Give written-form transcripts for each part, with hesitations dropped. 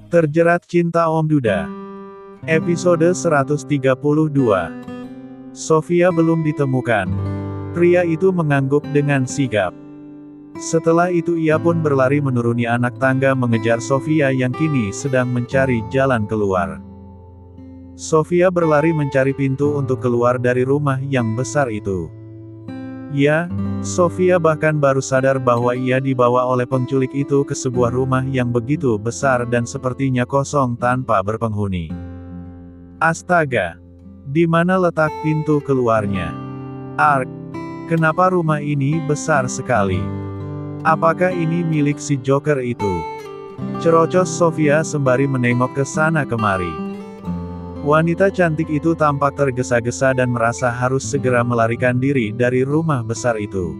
Terjerat Cinta Om Duda. Episode 132. Sofia belum ditemukan. Pria itu mengangguk dengan sigap. Setelah itu ia pun berlari menuruni anak tangga mengejar Sofia yang kini sedang mencari jalan keluar. Sofia berlari mencari pintu untuk keluar dari rumah yang besar itu. Ya, Sofia bahkan baru sadar bahwa ia dibawa oleh penculik itu ke sebuah rumah yang begitu besar dan sepertinya kosong tanpa berpenghuni. Astaga! Di mana letak pintu keluarnya? Ark! Kenapa rumah ini besar sekali? Apakah ini milik si Joker itu? Cerocos Sofia sembari menengok ke sana kemari. Wanita cantik itu tampak tergesa-gesa dan merasa harus segera melarikan diri dari rumah besar itu.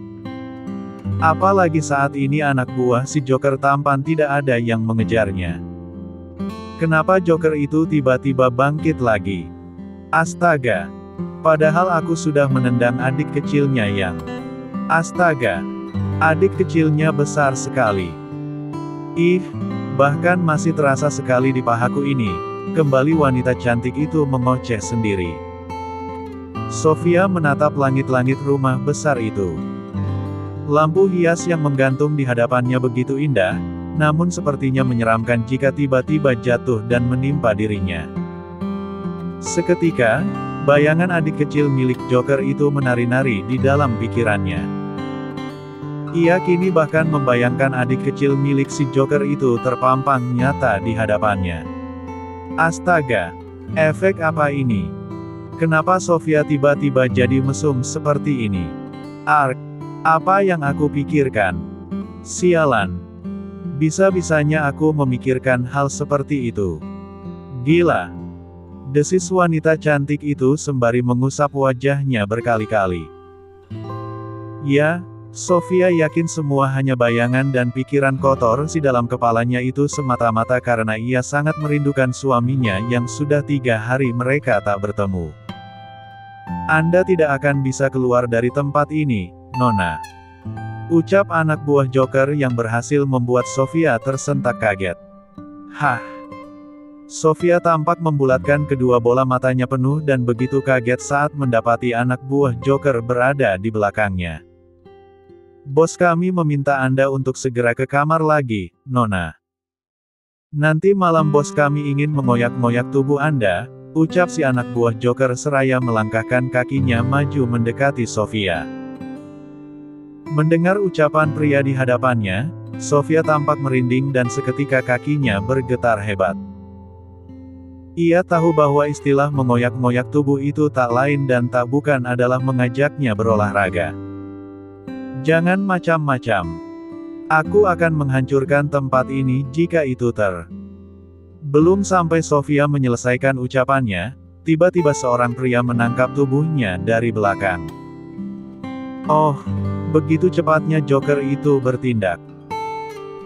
Apalagi saat ini anak buah si Joker tampan tidak ada yang mengejarnya. Kenapa Joker itu tiba-tiba bangkit lagi? Astaga! Padahal aku sudah menendang adik kecilnya yang... Astaga! Adik kecilnya besar sekali. Ih, bahkan masih terasa sekali di pahaku ini. Kembali wanita cantik itu mengoceh sendiri. Sofia menatap langit-langit rumah besar itu. Lampu hias yang menggantung di hadapannya begitu indah, namun sepertinya menyeramkan jika tiba-tiba jatuh dan menimpa dirinya. Seketika, bayangan adik kecil milik Joker itu menari-nari di dalam pikirannya. Ia kini bahkan membayangkan adik kecil milik si Joker itu terpampang nyata di hadapannya. Astaga! Efek apa ini? Kenapa Sofia tiba-tiba jadi mesum seperti ini? Ark! Apa yang aku pikirkan? Sialan! Bisa-bisanya aku memikirkan hal seperti itu. Gila! Desis wanita cantik itu sembari mengusap wajahnya berkali-kali. Ya, Sofia yakin semua hanya bayangan dan pikiran kotor si dalam kepalanya itu semata-mata karena ia sangat merindukan suaminya yang sudah 3 hari mereka tak bertemu. Anda tidak akan bisa keluar dari tempat ini, Nona. Ucap anak buah Joker yang berhasil membuat Sofia tersentak kaget. Hah? Sofia tampak membulatkan kedua bola matanya penuh dan begitu kaget saat mendapati anak buah Joker berada di belakangnya. Bos kami meminta Anda untuk segera ke kamar lagi, Nona. Nanti malam bos kami ingin mengoyak-ngoyak tubuh Anda, ucap si anak buah Joker seraya melangkahkan kakinya maju mendekati Sofia. Mendengar ucapan pria di hadapannya, Sofia tampak merinding dan seketika kakinya bergetar hebat. Ia tahu bahwa istilah mengoyak-ngoyak tubuh itu tak lain dan tak bukan adalah mengajaknya berolahraga. Jangan macam-macam. Aku akan menghancurkan tempat ini jika itu Belum sampai Sofia menyelesaikan ucapannya, tiba-tiba seorang pria menangkap tubuhnya dari belakang. Oh, begitu cepatnya Joker itu bertindak.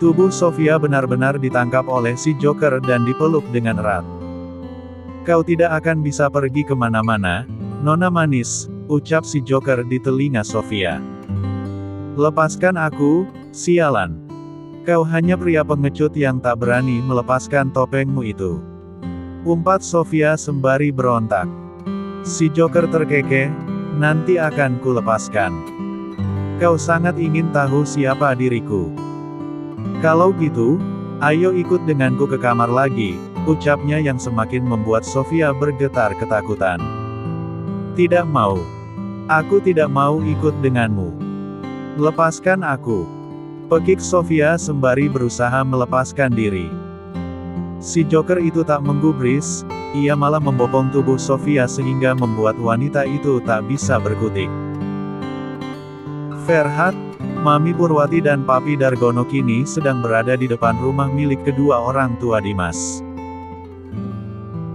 Tubuh Sofia benar-benar ditangkap oleh si Joker dan dipeluk dengan erat. Kau tidak akan bisa pergi kemana-mana, Nona manis, ucap si Joker di telinga Sofia. Lepaskan aku, sialan. Kau hanya pria pengecut yang tak berani melepaskan topengmu itu. Umpat Sofia sembari berontak. Si Joker terkekeh, nanti akan kulepaskan. Kau sangat ingin tahu siapa diriku. Kalau gitu, ayo ikut denganku ke kamar lagi, ucapnya yang semakin membuat Sofia bergetar ketakutan. Tidak mau. Aku tidak mau ikut denganmu. Lepaskan aku. Pekik Sofia sembari berusaha melepaskan diri. Si Joker itu tak menggubris, ia malah membopong tubuh Sofia sehingga membuat wanita itu tak bisa berkutik. Ferhat, Mami Purwati dan Papi Dargono kini sedang berada di depan rumah milik kedua orang tua Dimas.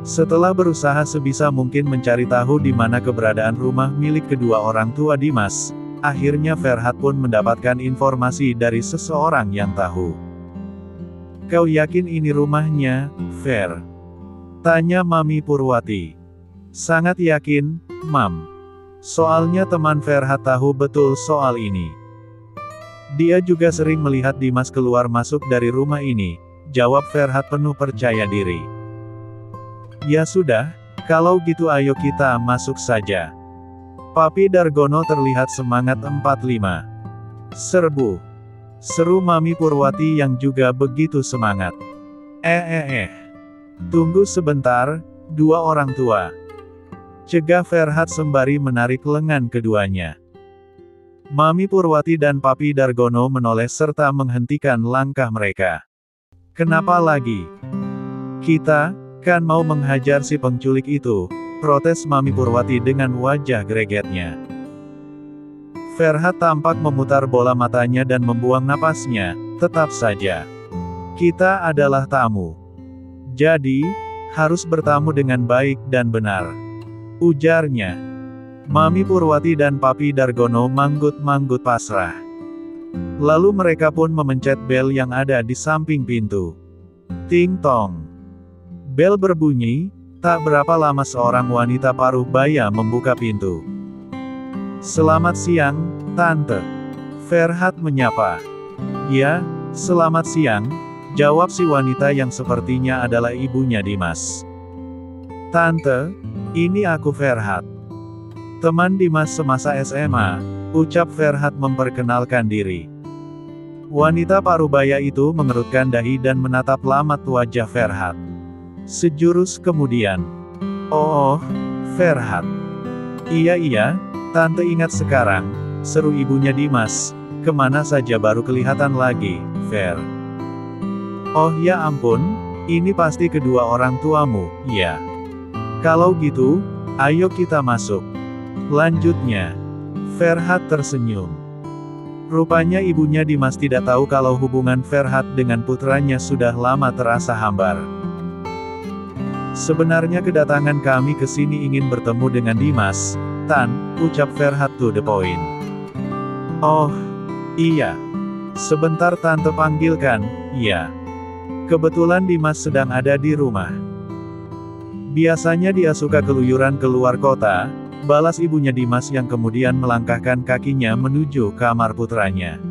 Setelah berusaha sebisa mungkin mencari tahu di mana keberadaan rumah milik kedua orang tua Dimas, akhirnya Ferhat pun mendapatkan informasi dari seseorang yang tahu. Kau yakin ini rumahnya, Fer? Tanya Mami Purwati. Sangat yakin, Mam. Soalnya teman Ferhat tahu betul soal ini. Dia juga sering melihat Dimas keluar masuk dari rumah ini, jawab Ferhat penuh percaya diri. Ya sudah, kalau gitu ayo kita masuk saja. Papi Dargono terlihat semangat. 45. Serbu. Seru Mami Purwati yang juga begitu semangat. Tunggu sebentar, dua orang tua. Cegah Ferhat sembari menarik lengan keduanya. Mami Purwati dan Papi Dargono menoleh serta menghentikan langkah mereka. Kenapa lagi? Kita kan mau menghajar si penculik itu, protes Mami Purwati dengan wajah gregetnya. Ferhat tampak memutar bola matanya dan membuang napasnya. Tetap saja. Kita adalah tamu. Jadi, harus bertamu dengan baik dan benar. Ujarnya. Mami Purwati dan Papi Dargono manggut-manggut pasrah. Lalu mereka pun memencet bel yang ada di samping pintu. Ting tong. Bel berbunyi, tak berapa lama seorang wanita paruh baya membuka pintu. Selamat siang, Tante. Ferhat menyapa. Ya, selamat siang, jawab si wanita yang sepertinya adalah ibunya Dimas. Tante, ini aku Ferhat. Teman Dimas semasa SMA, ucap Ferhat memperkenalkan diri. Wanita parubaya itu mengerutkan dahi dan menatap lamat wajah Ferhat. Sejurus kemudian. Oh, Ferhat. Iya, Tante ingat sekarang, seru ibunya Dimas. Kemana saja baru kelihatan lagi, Fer. Oh ya ampun, ini pasti kedua orang tuamu, ya. Kalau gitu, ayo kita masuk. Lanjutnya. Ferhat tersenyum. Rupanya ibunya Dimas tidak tahu kalau hubungan Ferhat dengan putranya sudah lama terasa hambar. Sebenarnya kedatangan kami ke sini ingin bertemu dengan Dimas, Tan, ucap Ferhat to the point. Oh, iya. Sebentar Tante panggilkan, ya. Kebetulan Dimas sedang ada di rumah. Biasanya dia suka keluyuran keluar kota, balas ibunya Dimas yang kemudian melangkahkan kakinya menuju kamar putranya.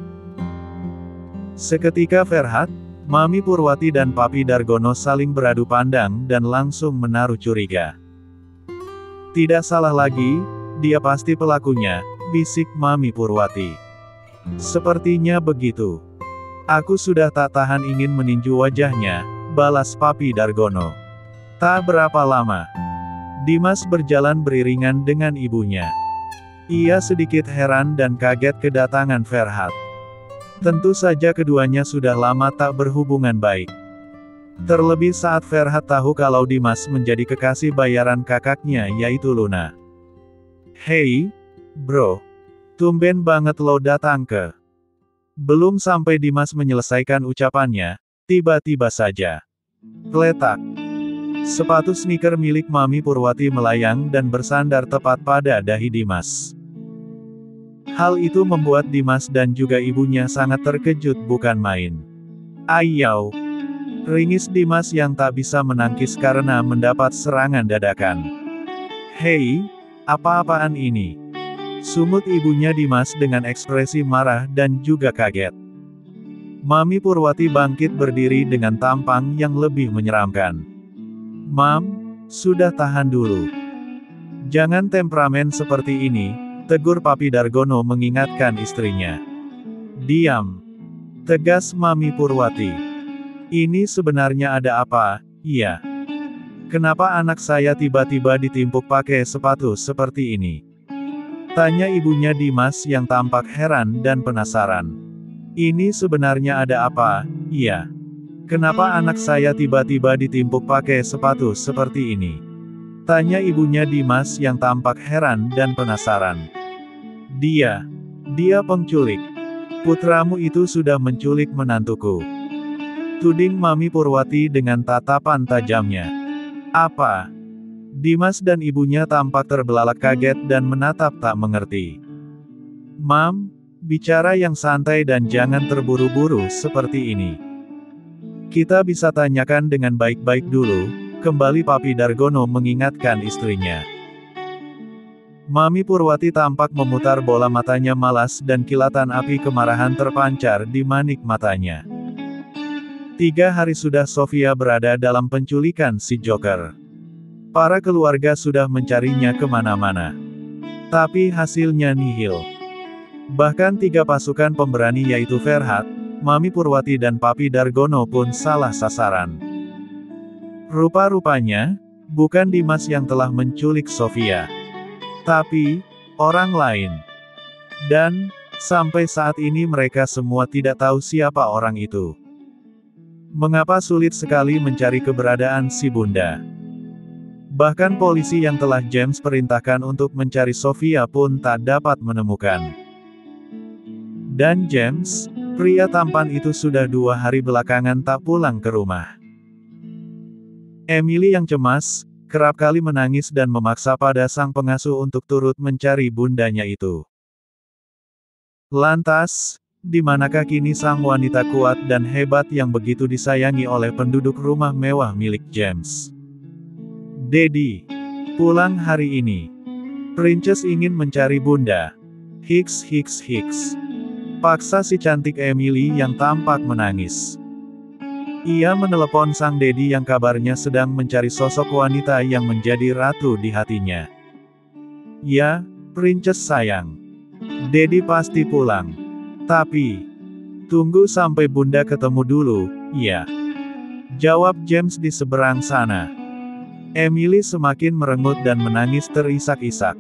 Seketika Ferhat, Mami Purwati dan Papi Dargono saling beradu pandang dan langsung menaruh curiga. Tidak salah lagi, dia pasti pelakunya, bisik Mami Purwati. Sepertinya begitu. Aku sudah tak tahan ingin meninju wajahnya, balas Papi Dargono. Tak berapa lama, Dimas berjalan beriringan dengan ibunya. Ia sedikit heran dan kaget kedatangan Ferhat. Tentu saja keduanya sudah lama tak berhubungan baik. Terlebih saat Ferhat tahu kalau Dimas menjadi kekasih bayaran kakaknya yaitu Luna. Hei, bro. Tumben banget lo datang ke. Belum sampai Dimas menyelesaikan ucapannya, tiba-tiba saja. Kletak. Sepatu sneaker milik Mami Purwati melayang dan bersandar tepat pada dahi Dimas. Hal itu membuat Dimas dan juga ibunya sangat terkejut bukan main. Ayau! Ringis Dimas yang tak bisa menangkis karena mendapat serangan dadakan. Hei, apa-apaan ini? Sumut ibunya Dimas dengan ekspresi marah dan juga kaget. Mami Purwati bangkit berdiri dengan tampang yang lebih menyeramkan. Mam, sudah tahan dulu. Jangan temperamen seperti ini, tegur Papi Dargono mengingatkan istrinya. Diam. Tegas Mami Purwati. Ini sebenarnya ada apa, iya? Kenapa anak saya tiba-tiba ditimpuk pakai sepatu seperti ini? Tanya ibunya Dimas yang tampak heran dan penasaran. Ini sebenarnya ada apa, iya? Kenapa anak saya tiba-tiba ditimpuk pakai sepatu seperti ini? Tanya ibunya Dimas yang tampak heran dan penasaran. Dia penculik. Putramu itu sudah menculik menantuku. Tuding Mami Purwati dengan tatapan tajamnya. Apa? Dimas dan ibunya tampak terbelalak kaget dan menatap tak mengerti. Mam, bicara yang santai dan jangan terburu-buru seperti ini. Kita bisa tanyakan dengan baik-baik dulu, kembali Papi Dargono mengingatkan istrinya. Mami Purwati tampak memutar bola matanya malas dan kilatan api kemarahan terpancar di manik matanya. 3 hari sudah Sofia berada dalam penculikan si Joker. Para keluarga sudah mencarinya kemana-mana. Tapi hasilnya nihil. Bahkan 3 pasukan pemberani yaitu Ferhat, Mami Purwati dan Papi Dargono pun salah sasaran. Rupa-rupanya, bukan Dimas yang telah menculik Sofia. Tapi, orang lain. Dan, sampai saat ini mereka semua tidak tahu siapa orang itu. Mengapa sulit sekali mencari keberadaan si bunda? Bahkan polisi yang telah James perintahkan untuk mencari Sofia pun tak dapat menemukan. Dan James, pria tampan itu sudah 2 hari belakangan tak pulang ke rumah. Emily yang cemas, kerap kali menangis dan memaksa pada sang pengasuh untuk turut mencari bundanya itu. Lantas, di manakah kini sang wanita kuat dan hebat yang begitu disayangi oleh penduduk rumah mewah milik James? Daddy, pulang hari ini. Princess ingin mencari bunda. Hiks. Paksa si cantik Emily yang tampak menangis. Ia menelepon sang Daddy yang kabarnya sedang mencari sosok wanita yang menjadi ratu di hatinya. Ya, Princess sayang. Daddy pasti pulang. Tapi, tunggu sampai bunda ketemu dulu, ya. Jawab James di seberang sana. Emily semakin merengut dan menangis terisak-isak.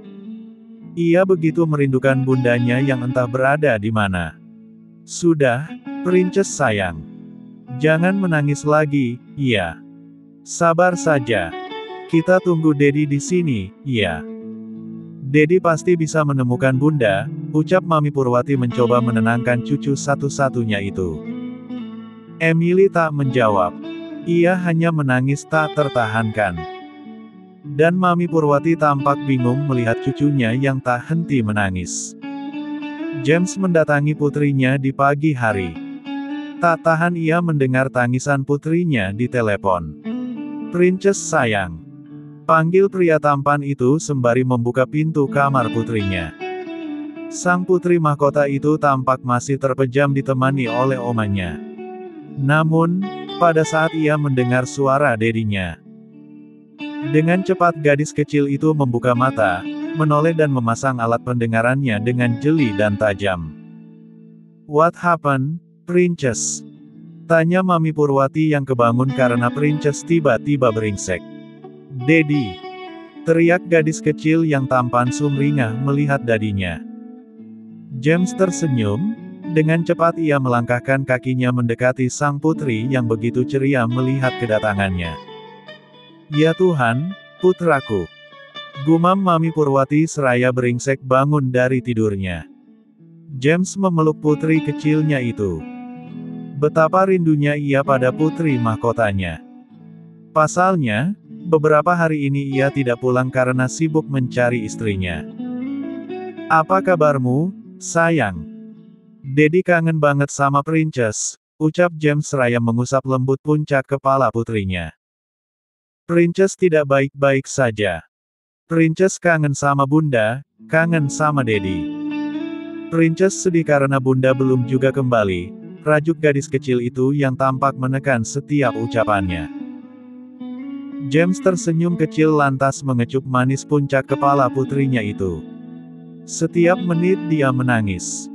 Ia begitu merindukan bundanya yang entah berada di mana. Sudah, Princess sayang. Jangan menangis lagi, ya. Sabar saja. Kita tunggu Daddy di sini, ya. Daddy pasti bisa menemukan bunda, ucap Mami Purwati mencoba menenangkan cucu satu-satunya itu. Emily tak menjawab. Ia hanya menangis tak tertahankan. Dan Mami Purwati tampak bingung melihat cucunya yang tak henti menangis. James mendatangi putrinya di pagi hari. Tak tahan ia mendengar tangisan putrinya di telepon. Princess sayang. Panggil pria tampan itu sembari membuka pintu kamar putrinya. Sang putri mahkota itu tampak masih terpejam ditemani oleh omanya. Namun, pada saat ia mendengar suara dedinya. Dengan cepat gadis kecil itu membuka mata, menoleh dan memasang alat pendengarannya dengan jeli dan tajam. What happened, Princess? Tanya Mami Purwati yang kebangun karena Princess tiba-tiba beringsek. Daddy! Teriak gadis kecil yang tampan sumringah melihat dadinya. James tersenyum, dengan cepat ia melangkahkan kakinya mendekati sang putri yang begitu ceria melihat kedatangannya. Ya Tuhan, putraku! Gumam Mami Purwati seraya beringsek bangun dari tidurnya. James memeluk putri kecilnya itu. Betapa rindunya ia pada putri mahkotanya. Pasalnya, beberapa hari ini ia tidak pulang karena sibuk mencari istrinya. Apa kabarmu, sayang? Daddy kangen banget sama Princess, ucap James seraya mengusap lembut puncak kepala putrinya. Princess tidak baik-baik saja. Princess kangen sama bunda, kangen sama Daddy. Princess sedih karena bunda belum juga kembali, rajuk gadis kecil itu yang tampak menekan setiap ucapannya. James tersenyum kecil lantas mengecup manis puncak kepala putrinya itu. Setiap menit dia menangis.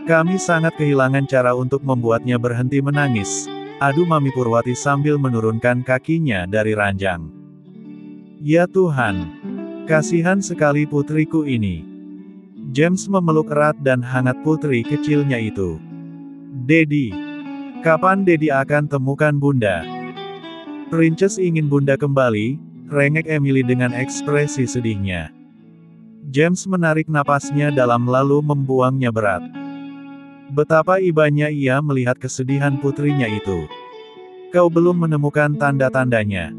Kami sangat kehilangan cara untuk membuatnya berhenti menangis, adu Mami Purwati sambil menurunkan kakinya dari ranjang. Ya Tuhan! Kasihan sekali putriku ini. James memeluk erat dan hangat putri kecilnya itu. Daddy! Kapan Daddy akan temukan bunda? Princess ingin bunda kembali, rengek Emily dengan ekspresi sedihnya. James menarik napasnya dalam lalu membuangnya berat. Betapa ibanya ia melihat kesedihan putrinya itu. Kau belum menemukan tanda-tandanya?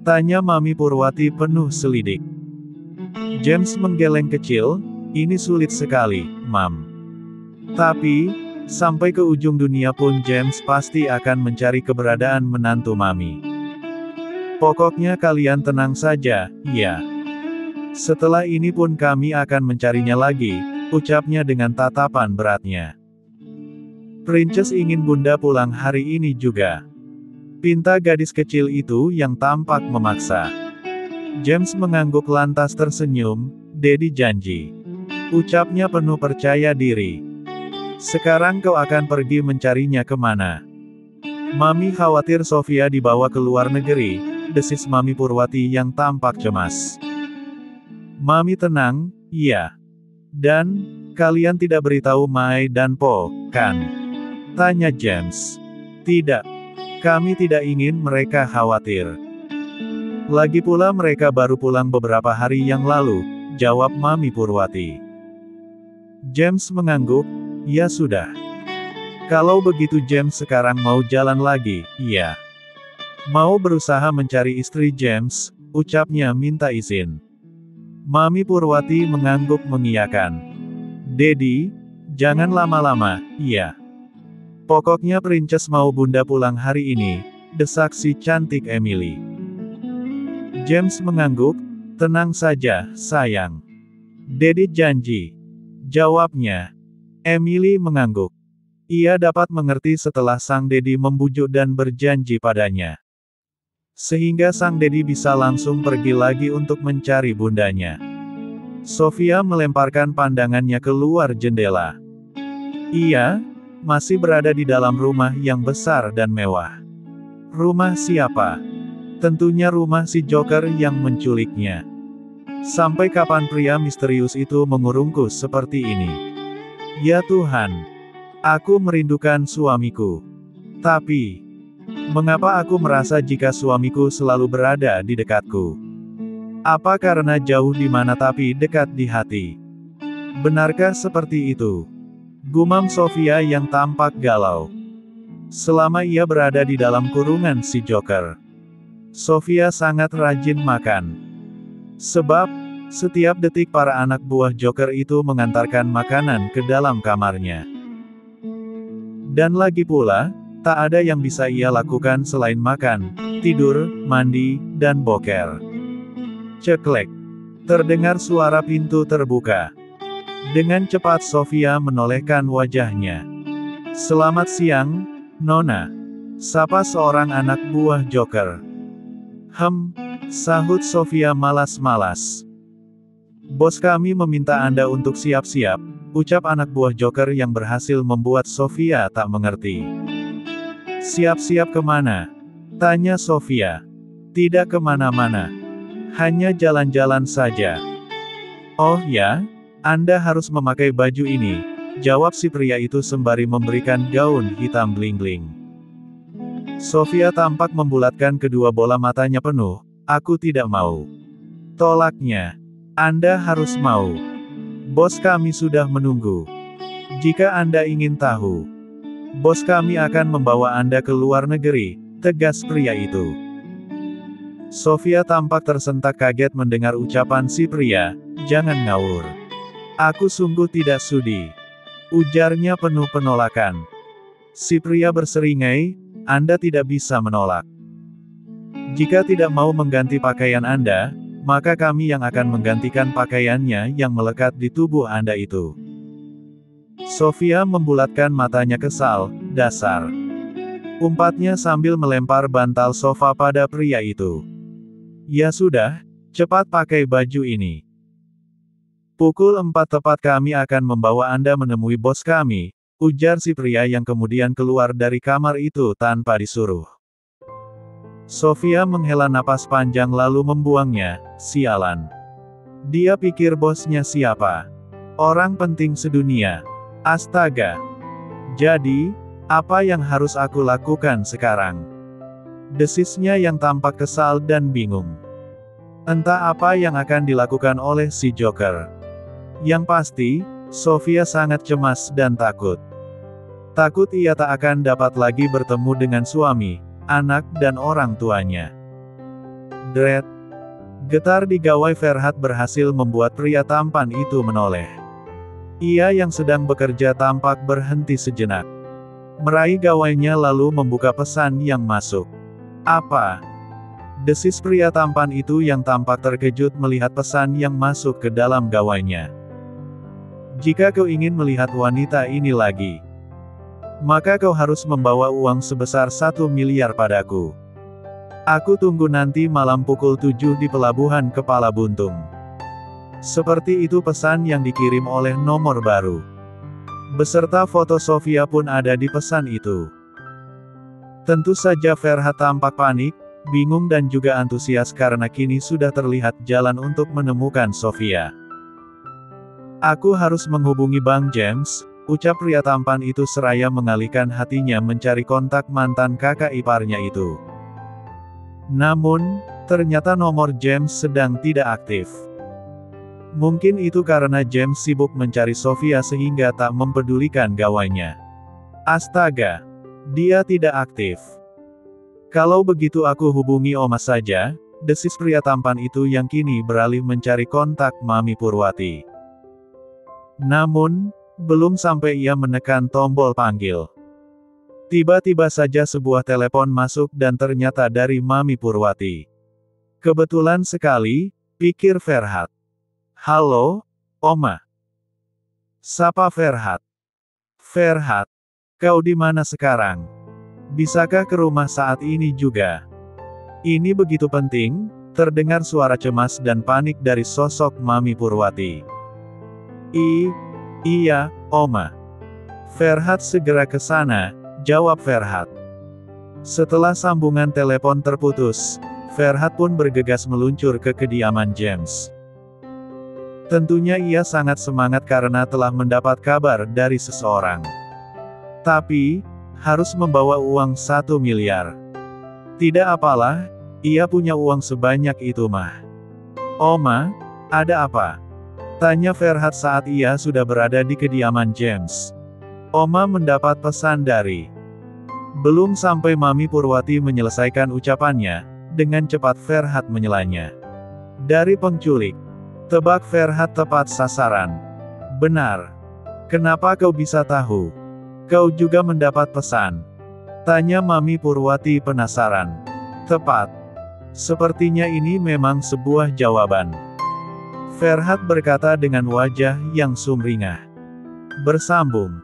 Tanya Mami Purwati penuh selidik. James menggeleng kecil, ini sulit sekali, Mam. Tapi, sampai ke ujung dunia pun James pasti akan mencari keberadaan menantu Mami. Pokoknya kalian tenang saja, ya. Setelah ini pun kami akan mencarinya lagi, ucapnya dengan tatapan beratnya. Princess ingin Bunda pulang hari ini juga. Pinta gadis kecil itu yang tampak memaksa. James mengangguk lantas tersenyum, "Daddy janji." Ucapnya penuh percaya diri. "Sekarang kau akan pergi mencarinya kemana?" "Mami khawatir Sofia dibawa ke luar negeri," desis Mami Purwati yang tampak cemas. "Mami tenang, iya. Dan, kalian tidak beritahu Mai dan Po, kan?" tanya James. "Tidak. Kami tidak ingin mereka khawatir. Lagi pula mereka baru pulang beberapa hari yang lalu," jawab Mami Purwati. James mengangguk, "Ya sudah. Kalau begitu James sekarang mau jalan lagi, iya. Mau berusaha mencari istri James," ucapnya minta izin. Mami Purwati mengangguk mengiyakan. "Daddy, jangan lama-lama, iya. Pokoknya Princess mau Bunda pulang hari ini," desak si cantik Emily. James mengangguk, "Tenang saja, sayang. Daddy janji," jawabnya. Emily mengangguk. Ia dapat mengerti setelah sang Daddy membujuk dan berjanji padanya. Sehingga sang Daddy bisa langsung pergi lagi untuk mencari bundanya. Sofia melemparkan pandangannya keluar jendela. Ia masih berada di dalam rumah yang besar dan mewah. Rumah siapa? Tentunya rumah si Joker yang menculiknya. Sampai kapan pria misterius itu mengurungku seperti ini? Ya Tuhan, aku merindukan suamiku. Tapi, mengapa aku merasa jika suamiku selalu berada di dekatku? Apa karena jauh di mana tapi dekat di hati? Benarkah seperti itu? Gumam Sofia yang tampak galau. Selama ia berada di dalam kurungan si Joker, Sofia sangat rajin makan. Sebab, setiap detik para anak buah Joker itu mengantarkan makanan ke dalam kamarnya. Dan lagi pula, tak ada yang bisa ia lakukan selain makan, tidur, mandi, dan boker. Ceklek. Terdengar suara pintu terbuka. Dengan cepat Sofia menolehkan wajahnya. "Selamat siang, Nona," sapa seorang anak buah Joker. Sahut Sofia malas-malas. "Bos kami meminta Anda untuk siap-siap," ucap anak buah Joker yang berhasil membuat Sofia tak mengerti. "Siap-siap kemana?" tanya Sofia. "Tidak kemana-mana. Hanya jalan-jalan saja." "Oh ya? Anda harus memakai baju ini," jawab si pria itu sembari memberikan gaun hitam bling-bling. Sofia tampak membulatkan kedua bola matanya penuh. "Aku tidak mau." Tolaknya. "Anda harus mau. Bos kami sudah menunggu. Jika Anda ingin tahu, bos kami akan membawa Anda ke luar negeri," tegas pria itu. Sofia tampak tersentak kaget mendengar ucapan si pria, "Jangan ngawur. Aku sungguh tidak sudi," ujarnya penuh penolakan. Si pria berseringai, "Anda tidak bisa menolak. Jika tidak mau mengganti pakaian Anda, maka kami yang akan menggantikan pakaiannya yang melekat di tubuh Anda itu." Sofia membulatkan matanya kesal, "Dasar," umpatnya sambil melempar bantal sofa pada pria itu. "Ya sudah, cepat pakai baju ini. Pukul 4 tepat kami akan membawa Anda menemui bos kami," ujar si pria yang kemudian keluar dari kamar itu tanpa disuruh. Sofia menghela napas panjang lalu membuangnya. Sialan. Dia pikir bosnya siapa? Orang penting sedunia. Astaga. Jadi, apa yang harus aku lakukan sekarang? Desisnya yang tampak kesal dan bingung. Entah apa yang akan dilakukan oleh si Joker. Yang pasti, Sofia sangat cemas dan takut. Takut ia tak akan dapat lagi bertemu dengan suami, anak dan orang tuanya. Dret. Getar di gawai Ferhat berhasil membuat pria tampan itu menoleh. Ia yang sedang bekerja tampak berhenti sejenak. Meraih gawainya lalu membuka pesan yang masuk. "Apa?" desis pria tampan itu yang tampak terkejut melihat pesan yang masuk ke dalam gawainya. "Jika kau ingin melihat wanita ini lagi, Maka kau harus membawa uang sebesar 1 miliar padaku. Aku tunggu nanti malam pukul 7 di pelabuhan Kepala Buntung. Seperti itu pesan yang dikirim oleh nomor baru. Beserta foto Sofia pun ada di pesan itu. Tentu saja Ferhat tampak panik, bingung dan juga antusias karena kini sudah terlihat jalan untuk menemukan Sofia. Aku harus menghubungi Bang James, ucap pria tampan itu seraya mengalihkan hatinya mencari kontak mantan kakak iparnya itu. Namun, ternyata nomor James sedang tidak aktif. Mungkin itu karena James sibuk mencari Sofia sehingga tak mempedulikan gawainya. Astaga! Dia tidak aktif. Kalau begitu aku hubungi Oma saja, desis pria tampan itu yang kini beralih mencari kontak Mami Purwati. Namun, belum sampai ia menekan tombol panggil. Tiba-tiba saja sebuah telepon masuk dan ternyata dari Mami Purwati. Kebetulan sekali, pikir Ferhat. Halo, Oma. Sapa Ferhat. Ferhat. Kau di mana sekarang? Bisakah ke rumah saat ini juga? Ini begitu penting, terdengar suara cemas dan panik dari sosok Mami Purwati. Iya, Oma. Ferhat segera ke sana, jawab Ferhat. Setelah sambungan telepon terputus, Ferhat pun bergegas meluncur ke kediaman James. Tentunya ia sangat semangat karena telah mendapat kabar dari seseorang. Tapi, harus membawa uang 1 miliar. Tidak apalah, ia punya uang sebanyak itu mah. Oma, ada apa? Tanya Ferhat saat ia sudah berada di kediaman James. Oma mendapat pesan dari. Belum sampai Mami Purwati menyelesaikan ucapannya, dengan cepat Ferhat menyelanya. Dari penculik. Tebak Ferhat tepat sasaran. Benar. Kenapa kau bisa tahu? Kau juga mendapat pesan? Tanya Mami Purwati penasaran. Tepat. Sepertinya ini memang sebuah jawaban. Ferhat berkata dengan wajah yang sumringah. Bersambung.